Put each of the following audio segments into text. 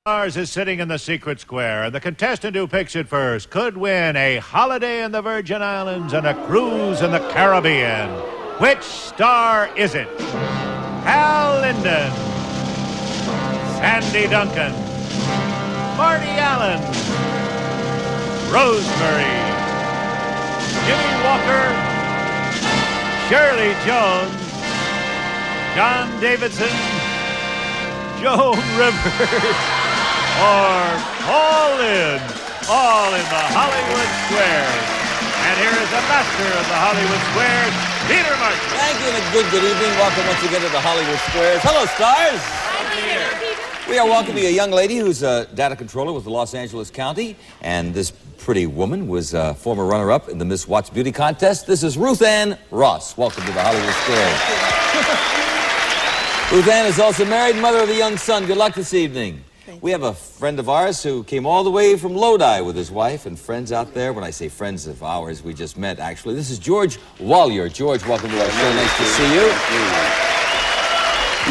Stars is sitting in the secret square, and the contestant who picks it first could win a holiday in the Virgin Islands and a cruise in the Caribbean. Which star is it? Hal Linden, Sandy Duncan, Marty Allen, Rosemary, Jimmy Walker, Shirley Jones, John Davidson, Joan Rivers, or Hal Linden, all in the Hollywood Squares. And here is the master of the Hollywood Squares, Peter Martin. Thank you, and a good evening. Welcome once again to the Hollywood Squares. Hello, stars. Hi, Peter. We are welcoming a young lady who's a data controller with the Los Angeles County, and this pretty woman was a former runner-up in the Miss Watts Beauty Contest. This is Ruthanne Ross. Welcome to the Hollywood Squares. Ruthanne is also married, mother of a young son. Good luck this evening. We have a friend of ours who came all the way from Lodi with his wife and friends out there. When I say friends of ours, we just met, actually. This is George Walyers. George, welcome to our show. Nice to see you.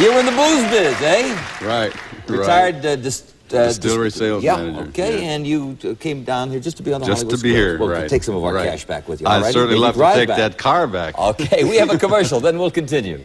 You were in the booze biz, eh? Right. Retired distillery sales manager. Okay, yeah. And you came down here just to be on the Hollywood Just to be Squares. here, Well, right. Take some of our cash back with you. I'd certainly love to take that car back. Okay, we have a commercial, then we'll continue.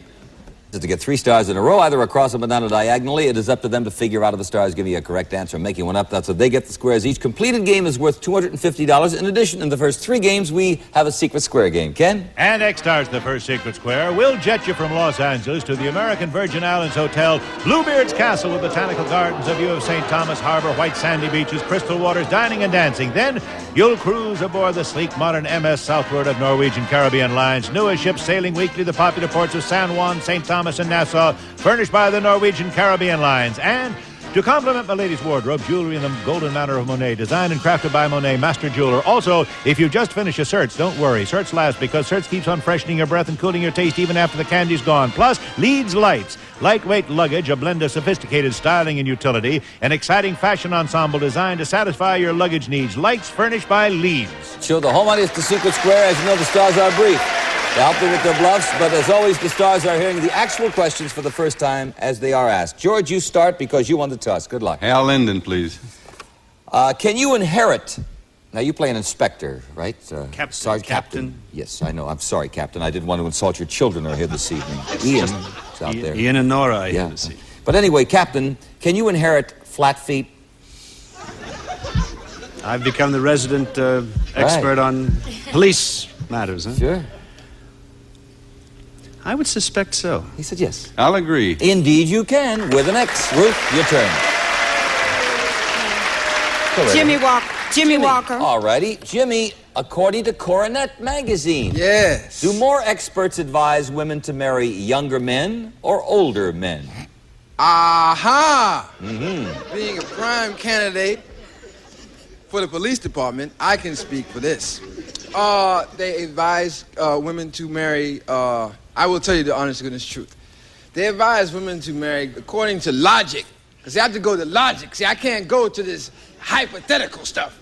To get 3 stars in a row, either across them or down or diagonally, it is up to them to figure out if the stars give you a correct answer. Making one up, that's what they get the squares. Each completed game is worth $250. In addition, in the first 3 games, we have a secret square game. Ken? And X stars the first secret square. We'll jet you from Los Angeles to the American Virgin Islands Hotel, Bluebeard's Castle with botanical gardens, a view of St. Thomas Harbor, white sandy beaches, crystal waters, dining and dancing. Then you'll cruise aboard the sleek modern MS Southward of Norwegian Caribbean Lines. Newest ships sailing weekly the popular ports of San Juan, St. Thomas, and Nassau, furnished by the Norwegian Caribbean Lines. And to complement my lady's wardrobe, jewelry in the golden manner of Monet, designed and crafted by Monet, master jeweler. Also, if you just finished a search, don't worry. Search lasts because search keeps on freshening your breath and cooling your taste even after the candy's gone. Plus, Leeds Lights, lightweight luggage, a blend of sophisticated styling and utility, an exciting fashion ensemble designed to satisfy your luggage needs. Lights furnished by Leeds. Show the home audience the secret square. As you know, the stars are brief to help them with their bluffs, but as always, the stars are hearing the actual questions for the first time as they are asked. George, you start because you won the toss. Good luck. Hal Linden, please. Can you inherit? Now, you play an inspector, right? Captain. Sergeant Captain. Yes, I know. I'm sorry, Captain. I didn't want to insult your children are here this evening. Ian is out there. Ian and Nora are here this evening. But anyway, Captain, can you inherit flat feet? I've become the resident expert on police matters, huh? Sure. I would suspect so. He said yes. I'll agree. Indeed you can, with an X. Ruth, your turn. Jimmy Walker. All righty. Jimmy, according to Coronet magazine. Yes. Do more experts advise women to marry younger men or older men? Aha! Mm-hmm. Being a prime candidate for the police department, I can speak for this. They advise women to marry, I will tell you the honest to goodness truth. They advise women to marry according to logic. Because they have to go to logic. See, I can't go to this hypothetical stuff.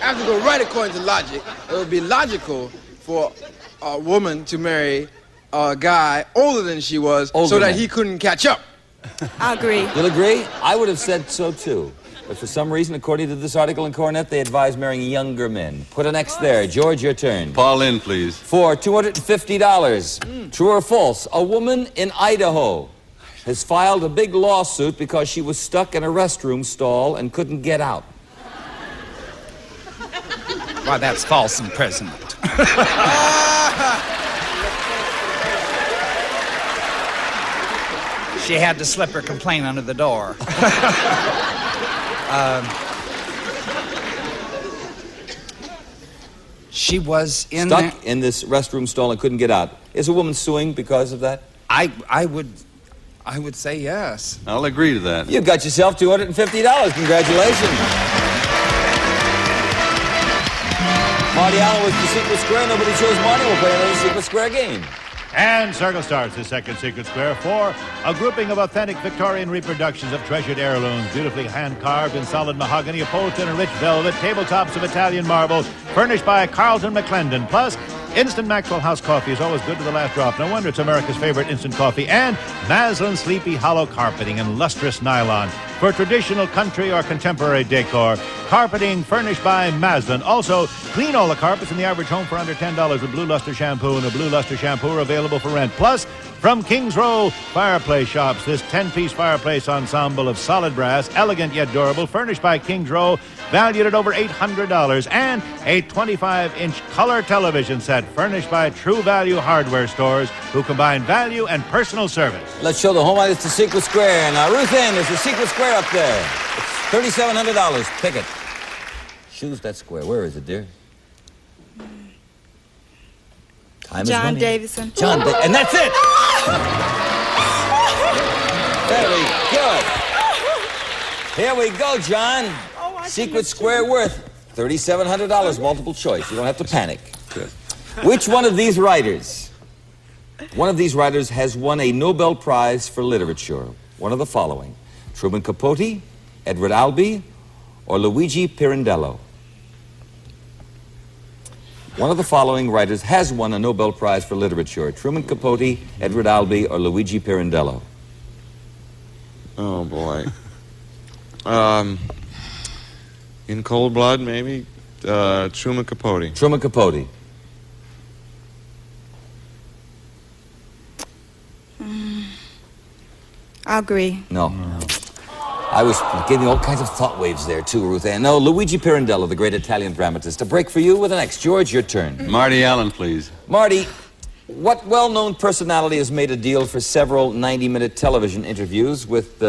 I have to go right according to logic. It would be logical for a woman to marry a guy older than she was so that he couldn't catch up. I agree. You'll agree? I would have said so, too. But for some reason, according to this article in Coronet, they advise marrying younger men. Put an X there. George, your turn. Paul Lynde, please. For $250. True or false? A woman in Idaho has filed a big lawsuit because she was stuck in a restroom stall and couldn't get out. Why, that's false imprisonment. She had to slip her complaint under the door. She was stuck in this restroom stall and couldn't get out. Is a woman suing because of that? I would say yes. I'll agree to that. You got yourself $250. Congratulations. Marty Allen was the secret square. Nobody chose Marty. We'll play another secret square game. And Circle starts the second secret square for a grouping of authentic Victorian reproductions of treasured heirlooms, beautifully hand-carved in solid mahogany, upholstered in rich velvet, tabletops of Italian marble, furnished by Carlton McClendon. Plus, instant Maxwell House coffee is always good to the last drop. No wonder it's America's favorite instant coffee. And Maslin Sleepy Hollow carpeting in lustrous nylon. for traditional country or contemporary decor. Carpeting furnished by Maslin. Also, clean all the carpets in the average home for under $10 with Blue Luster Shampoo, and a Blue Luster Shampoo are available for rent. Plus, from Kings Row Fireplace Shops, this 10-piece fireplace ensemble of solid brass, elegant yet durable, furnished by Kings Row, valued at over $800, and a 25-inch color television set furnished by True Value Hardware stores, who combine value and personal service. Let's show the home light. It's the Secret Square. Now, Ruthanne, there's the Secret Square up there. It's $3,700. Pick it. Choose that square. Where is it, dear? Time John is money. Davidson. And that's it! Very good. Here we go, John. Secret Square worth $3,700, multiple choice. You don't have to panic. Good. Which one of these writers has won a Nobel Prize for Literature? One of the following: Truman Capote, Edward Albee, or Luigi Pirandello? One of the following writers has won a Nobel Prize for Literature: Truman Capote, Edward Albee, or Luigi Pirandello? Oh, boy. In Cold Blood, maybe? Truman Capote. Truman Capote. I agree. No. I was getting all kinds of thought waves there, too, Ruthanne. No, Luigi Pirandello, the great Italian dramatist. A break for you with an X. George, your turn. Marty Allen, please. Marty, what well-known personality has made a deal for several 90-minute television interviews with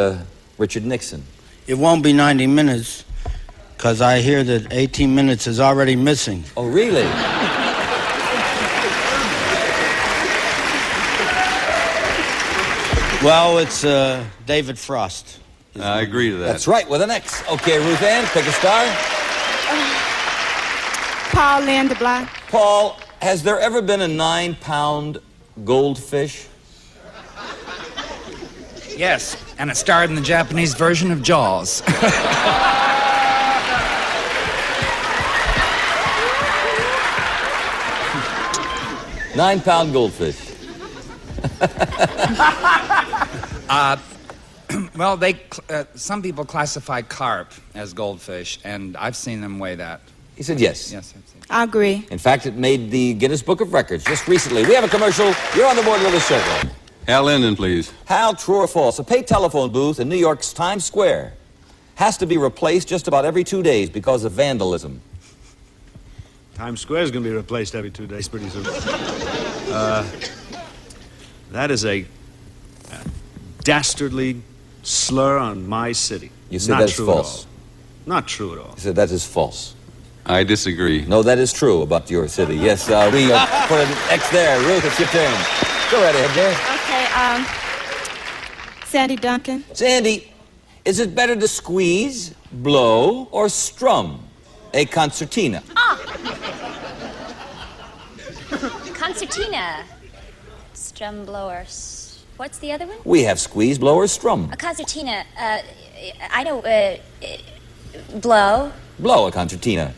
Richard Nixon? It won't be 90 minutes, because I hear that 18 minutes is already missing. Oh, really? Well, it's David Frost. I agree to that. That's right, with an X. Okay, Ruthanne, pick a star. Paul Lynde. Paul, has there ever been a 9-pound goldfish? Yes, and it starred in the Japanese version of Jaws. 9-pound goldfish. Well, some people classify carp as goldfish, and I've seen them weigh that. He said yes. Yes, I've seen. I agree. In fact, it made the Guinness Book of Records just recently. We have a commercial. You're on the board with a circle. Hal Linden, please. Hal, true or false? A paid telephone booth in New York's Times Square has to be replaced just about every 2 days because of vandalism. Times Square is going to be replaced every 2 days pretty soon. That is a dastardly slur on my city. You said that's false. Not true at all. You said that is false. I disagree. No, that is true about your city. Yes, we put an X there. Ruth, it's your turn. Go right ahead, there. Okay, Sandy Duncan. Sandy, is it better to squeeze, blow, or strum a concertina? Concertina. Strum blower. What's the other one? We have squeeze, blow, or strum. A concertina. I know, blow. Blow a concertina.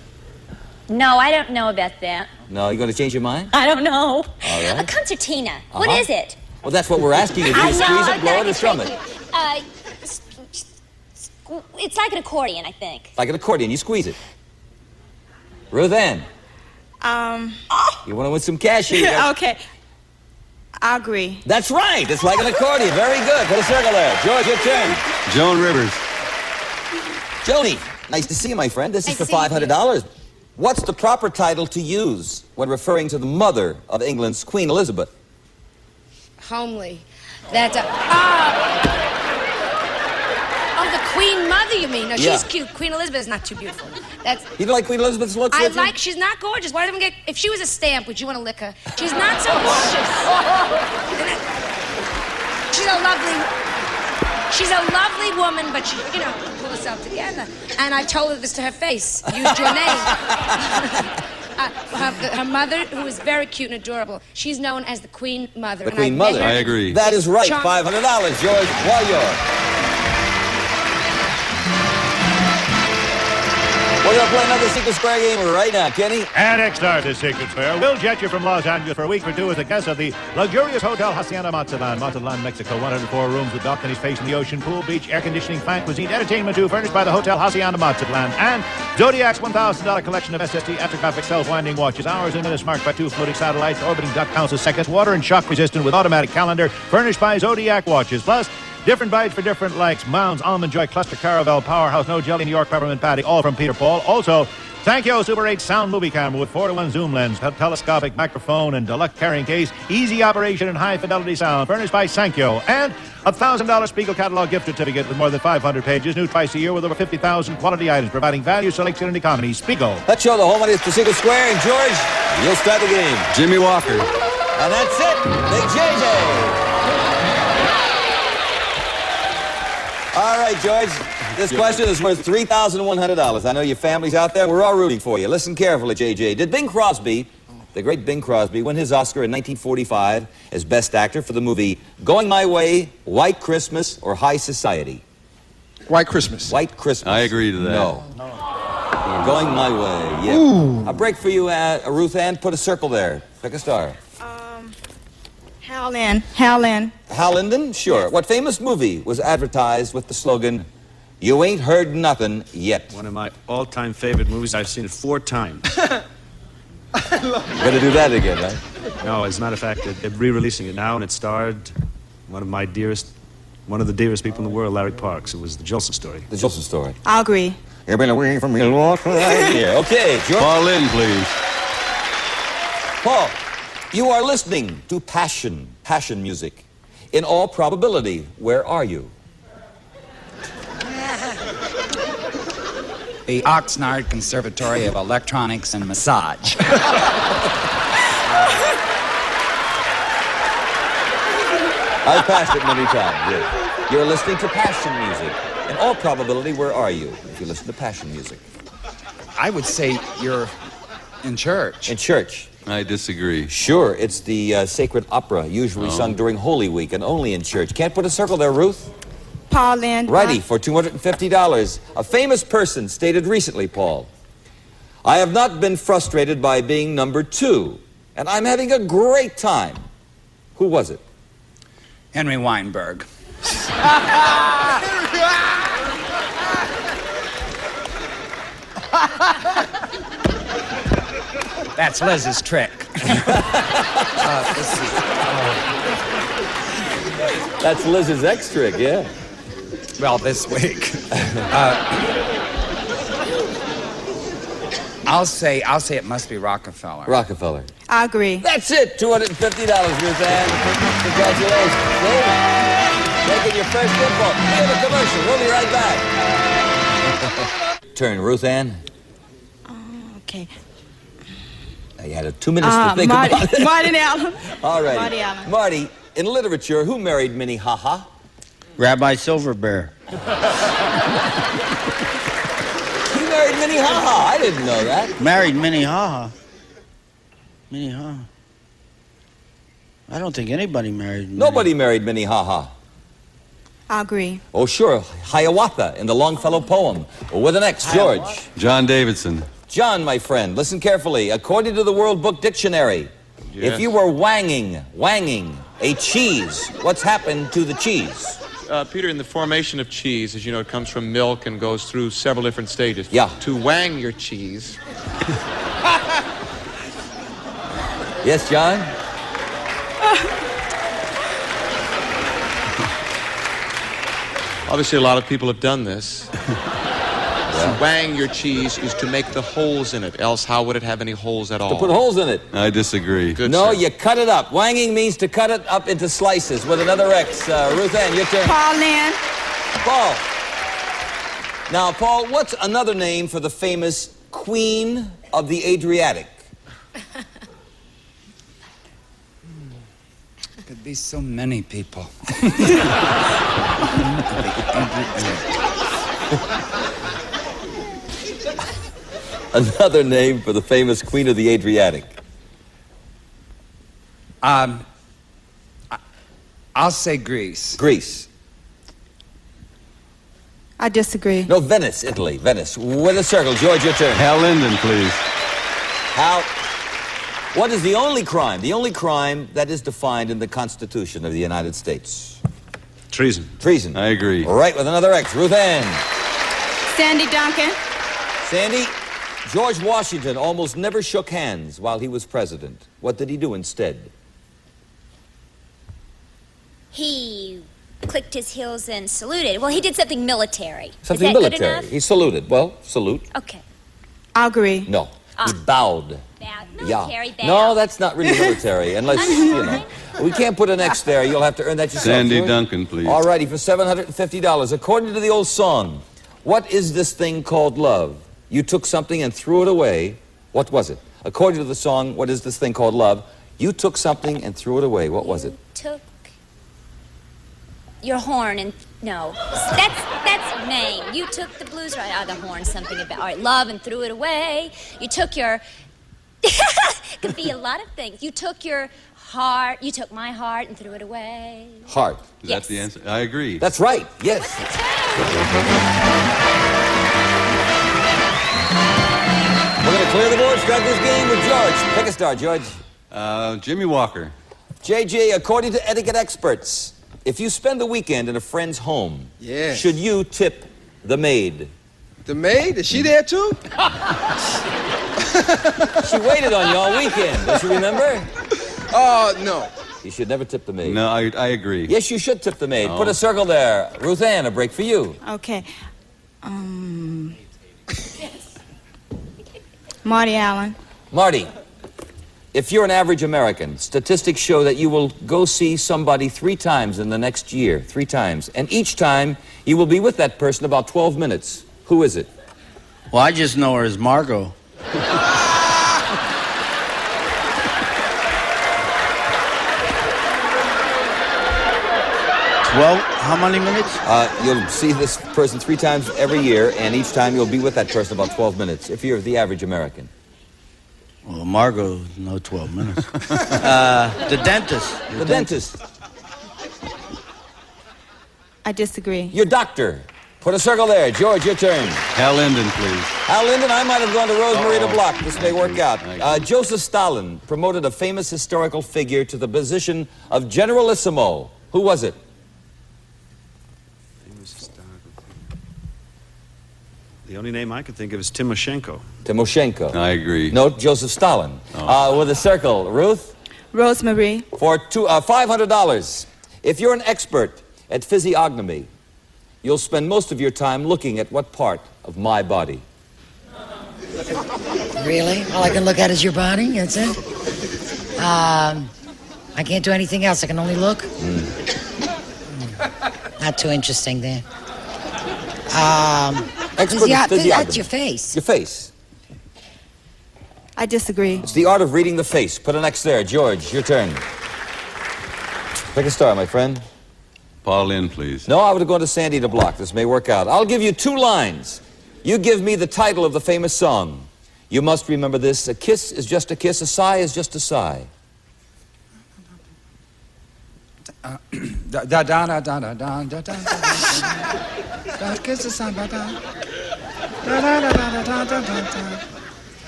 No, I don't know about that. No, you going to change your mind? I don't know. All right. A concertina. What is it? Well, that's what we're asking you. Do you squeeze it, blow it, or strum it? It's like an accordion, I think. Like an accordion, you squeeze it. Ruthanne. You want to win some cash here? Okay. I agree. That's right. It's like an accordion. Very good. Put a circle there. George, your turn. Joan Rivers. Joni, nice to see you, my friend. This is for Nice to see you. $500. What's the proper title to use when referring to the mother of England's Queen Elizabeth? Homely. That's the Queen Mother, you mean? No, she's cute. Queen Elizabeth is not too beautiful. You don't like Queen Elizabeth's look? She's not gorgeous. Why don't we if she was a stamp, would you want to lick her? She's not so gorgeous. She's a lovely woman, but she, pull herself together. And I told her this to her face. Used your name. Her mother, who is very cute and adorable, she's known as the Queen Mother. The Queen Mother. I agree. That is right. $500, George Walyers. We're going to play another Secret Square game right now, Kenny. And next start is Secret Square. We'll jet you from Los Angeles for a week or two as a guest of the luxurious Hotel Hacienda Mazatlan, Mexico. 104 rooms with balconies facing the ocean, pool, beach, air conditioning, fine cuisine, entertainment too, furnished by the Hotel Hacienda Mazatlan. And Zodiac's $1,000 collection of SST astrographic self-winding watches. Hours and minutes marked by 2 floating satellites. Orbiting dot counts as seconds. Water and shock resistant with automatic calendar. Furnished by Zodiac watches. Plus, different bites for different likes. Mounds, Almond Joy, Cluster Caramel, Powerhouse, No Jelly, New York Peppermint Patty, all from Peter Paul. Also, thank you, Super 8 sound movie camera with 4-to-1 zoom lens, telescopic microphone, and deluxe carrying case. Easy operation and high-fidelity sound. Furnished by Sankyo. And a $1,000 Spiegel catalog gift certificate with more than 500 pages. New twice a year with over 50,000 quality items, providing value, selection, and economy. Spiegel. Let's show the home run is to Secret Square. And George, you'll start the game. Jimmy Walker. And that's it. Big JJ. All right, George. This question is worth $3,100. I know your family's out there. We're all rooting for you. Listen carefully, JJ. Did Bing Crosby, the great Bing Crosby, win his Oscar in 1945 as Best Actor for the movie Going My Way, White Christmas, or High Society? White Christmas. White Christmas. I agree to that. No. Going My Way, yeah. Ooh. A break for you, Ruthanne. Put a circle there. Pick a star. Hal Linden. Hal Linden. Hal Linden? Sure. Yes. What famous movie was advertised with the slogan, "You ain't heard nothing yet"? One of my all-time favorite movies. I've seen it 4 times. You're gonna do that again, right? No, as a matter of fact, they're re-releasing it now, and it starred one of the dearest people in the world, Larry Parks. It was The Jolson Story. The Jolson Story. I'll agree. You've been away from me a lot right here. Okay, George. Paul Lynde, please. Paul, you are listening to passion music. In all probability, where are you? The Oxnard Conservatory of Electronics and Massage. I've passed it many times, yes. You're listening to passion music. In all probability, where are you if you listen to passion music? I would say you're in church. In church. I disagree. Sure, it's the sacred opera, usually sung during Holy Week and only in church. Can't put a circle there, Ruth? Paul Linden. Righty, for $250. A famous person stated recently, Paul, "I have not been frustrated by being number 2, and I'm having a great time." Who was it? Henry Weinberg. That's Liz's trick. That's Liz's ex trick, yeah. Well, this week. I'll say it must be Rockefeller. Rockefeller. I agree. That's it, $250, Ruthanne. Congratulations. See? Making your first football. Here's a commercial. We'll be right back. Turn, Ruthanne. Okay. Now you had 2 minutes to think about it. Marty Allen. All right. Marty Allen. Marty, in literature, who married Minnie Haha? Rabbi Silverbear. He married Minnie Haha. I didn't know that. Married Minnie Haha. Minnie Haha. I don't think anybody married Minnie. Nobody married Minnie Haha. I agree. Oh, sure. Hiawatha in the Longfellow poem. With an X, George. John Davidson. John, my friend, listen carefully. According to the World Book Dictionary, if you were wanging a cheese, what's happened to the cheese? Peter, in the formation of cheese, as you know, it comes from milk and goes through several different stages. Yeah. To wang your cheese. Yes, John? Obviously, a lot of people have done this. To wang your cheese is to make the holes in it. Else, how would it have any holes at all? To put holes in it. I disagree. Good, No, sir. you cut it up. Wanging means to cut it up into slices with another X. Ruthanne, your turn. Paul Linden. Paul. Now, Paul, what's another name for the famous Queen of the Adriatic? Could be so many people. Another name for the famous Queen of the Adriatic. I'll say Greece. Greece. I disagree. No, Venice, Italy. Venice. With a circle. George, your turn. Hal Linden, please. Hal, what is the only crime that is defined in the Constitution of the United States? Treason. Treason. I agree. Right, with another X. Ruthanne. Sandy Duncan. Sandy, George Washington almost never shook hands while he was president. What did he do instead? He clicked his heels and saluted. Well, he did something military. Something Is that military. good enough? He saluted. Well, salute. Okay. I agree. No. He bowed. Bowed. Military bow. No, that's not really military, unless, you know. We can't put an X there. You'll have to earn that yourself. Sandy George. Duncan, please. All righty, for $750. According to the old song, what is this thing called love? You took something and threw it away. What was it? According to the song, what is this thing called love? You took something and threw it away. What was it? Took your horn and no, that's name. You took the blues right out of the horn. Something about all right, love and threw it away. You took your could be a lot of things. You took your heart. You took my heart and threw it away. Heart. Is that the answer? I agree. That's right. Yes. We're going to clear the board, start this game with George. Pick a star, George. Jimmy Walker. JJ, according to etiquette experts, if you spend the weekend in a friend's home, Yes. should you tip the maid? The maid? Is she there too? She waited on you all weekend. Don't you remember? No. You should never tip the maid. No, I agree. Yes, you should tip the maid. Oh. Put a circle there. Ruthanne, a break for you. Okay. Marty Allen. Marty, if you're an average American, statistics show that you will go see somebody 3 times in the next year. 3 times. And each time, you will be with that person about 12 minutes. Who is it? Well, I just know her as Margot. 12? How many minutes? You'll see this person 3 times every year, and each time you'll be with that person about 12 minutes, if you're the average American. Well, Margot, no 12 minutes. The dentist. The dentist. I disagree. Your doctor. Put a circle there. George, your turn. Hal Linden, please. Hal Linden, I might have gone to Rosemary to block. This may work out. Joseph Stalin promoted a famous historical figure to the position of Generalissimo. Who was it? The only name I could think of is Timoshenko. Timoshenko. I agree. No, Joseph Stalin. With a circle. Ruth? Rosemary. For $500. If you're an expert at physiognomy, you'll spend most of your time looking at what part of my body? Really? All I can look at is your body? That's it? I can't do anything else. I can only look? Not too interesting there. Expert at physiognomy. That's your face. Your face. I disagree. It's the art of reading the face. Put an X there. George, your turn. Pick a star, my friend. Paul Lynde, please. No, I would have gone to Sandy to block. This may work out. I'll give you 2 lines. You give me the title of the famous song. You must remember this. A kiss is just a kiss. A sigh is just a sigh.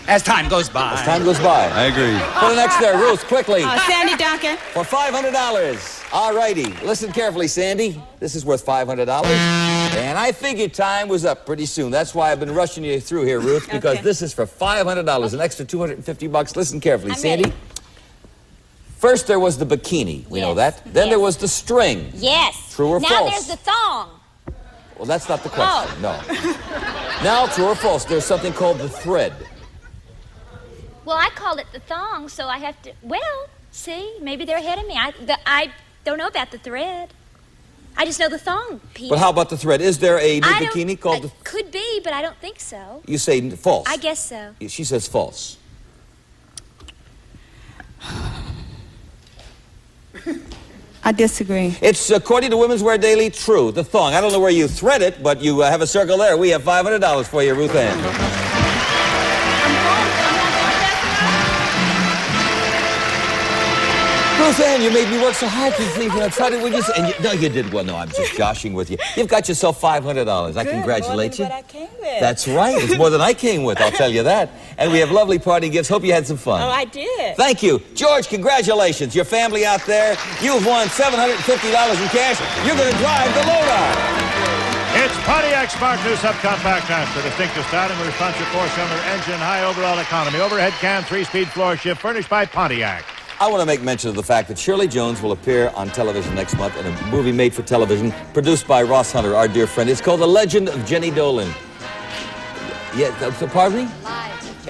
As time goes by. As time goes by. I agree. Put an X there, Ruth, quickly. Sandy Duncan. For $500. All righty. Listen carefully, Sandy. This is worth $500. And I figured time was up pretty soon. That's why I've been rushing you through here, Ruth, because this is for $500, an extra $250. Listen carefully, Sandy. Ready. First, there was the bikini. We know that. Then there was the string. Yes. True or now false? there's the thong. Well, that's not the question. No. Now, true or false, there's something called the thread. Well, I called it the thong, so I have to. Well, see, maybe they're ahead of me. I don't know about the thread. I just know the thong piece. But how about the thread? Is there a new bikini called the... Could be, but I don't think so. You say false. I guess so. She says false. I disagree. It's, according to Women's Wear Daily, true. The thong. I don't know where you thread it, but you have a circle there. We have $500 for you, Ruthanne. Ruthanne, you made me work so hard this evening. I tried it with you. And no, you did well. No, I'm just joshing with you. You've got yourself $500. I congratulate you. More than what I came with. That's right. It's more than I came with, I'll tell you that. And we have lovely party gifts. Hope you had some fun. Oh, I did. Thank you. George, congratulations. Your family out there, you've won $750 in cash. You're going to drive the Lowrider. It's Pontiac Smart New Subcompact Master. Distinctive styling with responsive four-cylinder engine, high overall economy, overhead cam, 3-speed floor shift, furnished by Pontiac. I want to make mention of the fact that Shirley Jones will appear on television next month in a movie made for television, produced by Ross Hunter, our dear friend. It's called The Legend of Jenny Dolan. Yeah, so pardon me?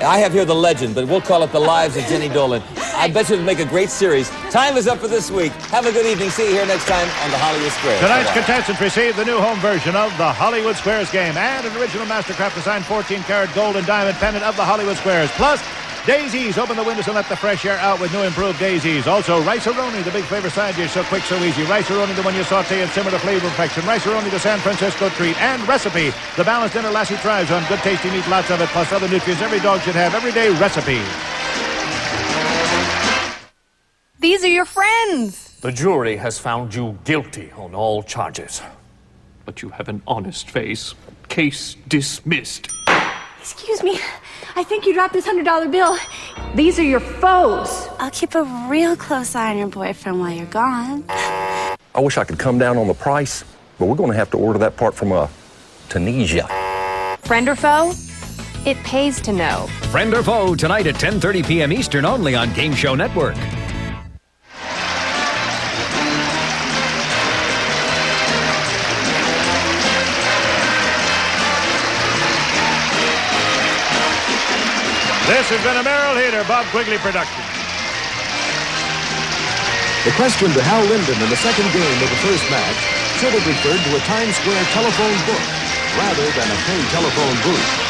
I have here The Legend, but we'll call it The Lives of Jenny Dolan. I bet you it'll make a great series. Time is up for this week. Have a good evening. See you here next time on the Hollywood Squares. Tonight's contestants receive the new home version of the Hollywood Squares game and an original Mastercraft designed 14-karat gold and diamond pendant of the Hollywood Squares. Plus, daisies. Open the windows and let the fresh air out with new improved daisies. Also, rice-a-roni, the big flavor side dish, so quick, so easy. Rice-a-roni, the one you saute and simmer to flavor perfection. Rice-a-roni, the San Francisco treat. And Recipe, the balanced dinner Lassie thrives on. Good tasty meat, lots of it, plus other nutrients every dog should have. Everyday Recipe. These are your friends. The jury has found you guilty on all charges. But you have an honest face. Case dismissed. Excuse me. I think you dropped this $100 bill. These are your foes. I'll keep a real close eye on your boyfriend while you're gone. I wish I could come down on the price, but we're going to have to order that part from Tunisia. Friend or foe? It pays to know. Friend or foe tonight at 10:30 p.m. Eastern only on Game Show Network. This has been a Merrill Heater, Bob Quigley production. The question to Hal Linden in the second game of the first match should have referred to a Times Square telephone book rather than a paid telephone booth.